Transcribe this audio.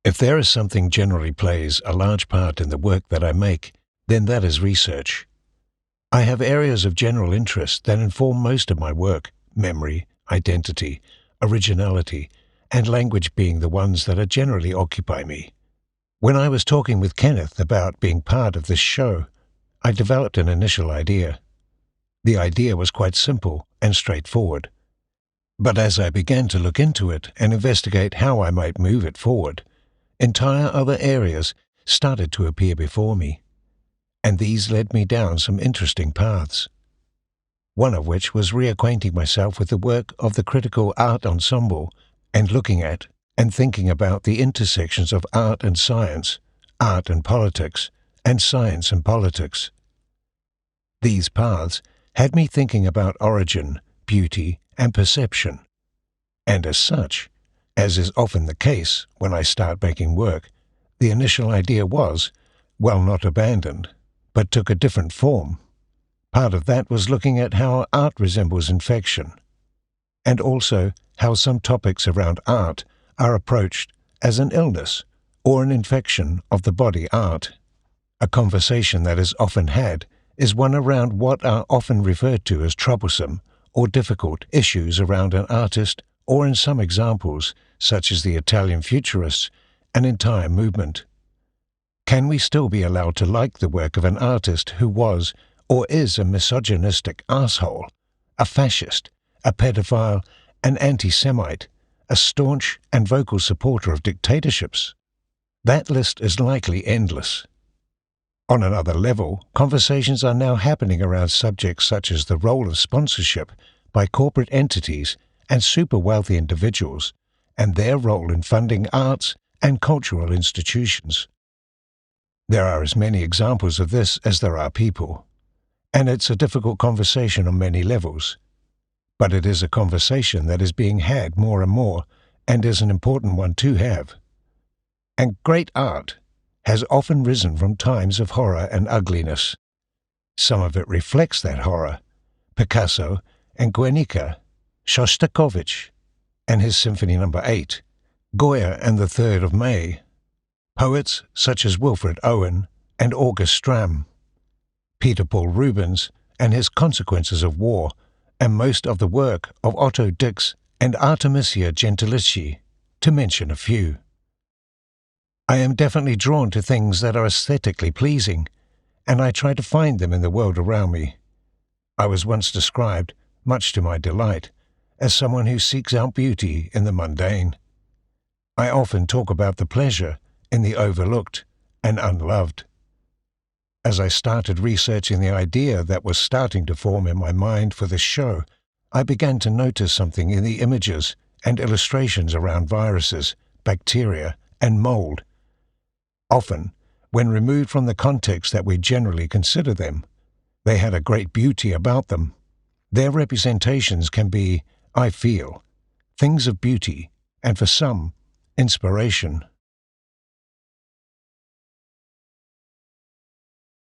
If there is something generally plays a large part in the work that I make, then that is research. I have areas of general interest that inform most of my work, memory, identity, originality, and language being the ones that generally occupy me. When I was talking with Kenneth about being part of this show, I developed an initial idea. The idea was quite simple and straightforward. But as I began to look into it and investigate how I might move it forward, entire other areas started to appear before me, and these led me down some interesting paths. One of which was reacquainting myself with the work of the Critical Art Ensemble and looking at and thinking about the intersections of art and science, art and politics, and science and politics. These paths had me thinking about origin, beauty, and perception, and as such, as is often the case when I start making work, the initial idea was, well, not abandoned, but took a different form. Part of that was looking at how art resembles infection, and also how some topics around art are approached as an illness or an infection of the body art. A conversation that is often had is one around what are often referred to as troublesome or difficult issues around an artist, or in some examples, such as the Italian Futurists, an entire movement. Can we still be allowed to like the work of an artist who was or is a misogynistic asshole, a fascist, a pedophile, an anti-Semite, a staunch and vocal supporter of dictatorships? That list is likely endless. On another level, conversations are now happening around subjects such as the role of sponsorship by corporate entities and super wealthy individuals, and their role in funding arts and cultural institutions. There are as many examples of this as there are people, and it's a difficult conversation on many levels. But it is a conversation that is being had more and more, and is an important one to have. And great art has often risen from times of horror and ugliness. Some of it reflects that horror. Picasso and Guernica, Shostakovich and his Symphony No. 8, Goya and the 3rd of May, poets such as Wilfred Owen and August Stram, Peter Paul Rubens and his Consequences of War, and most of the work of Otto Dix and Artemisia Gentileschi, to mention a few. I am definitely drawn to things that are aesthetically pleasing, and I try to find them in the world around me. I was once described, much to my delight, as someone who seeks out beauty in the mundane. I often talk about the pleasure in the overlooked and unloved. As I started researching the idea that was starting to form in my mind for this show, I began to notice something in the images and illustrations around viruses, bacteria, and mold. Often, when removed from the context that we generally consider them, they had a great beauty about them. Their representations can be, I feel, things of beauty, and for some, inspiration.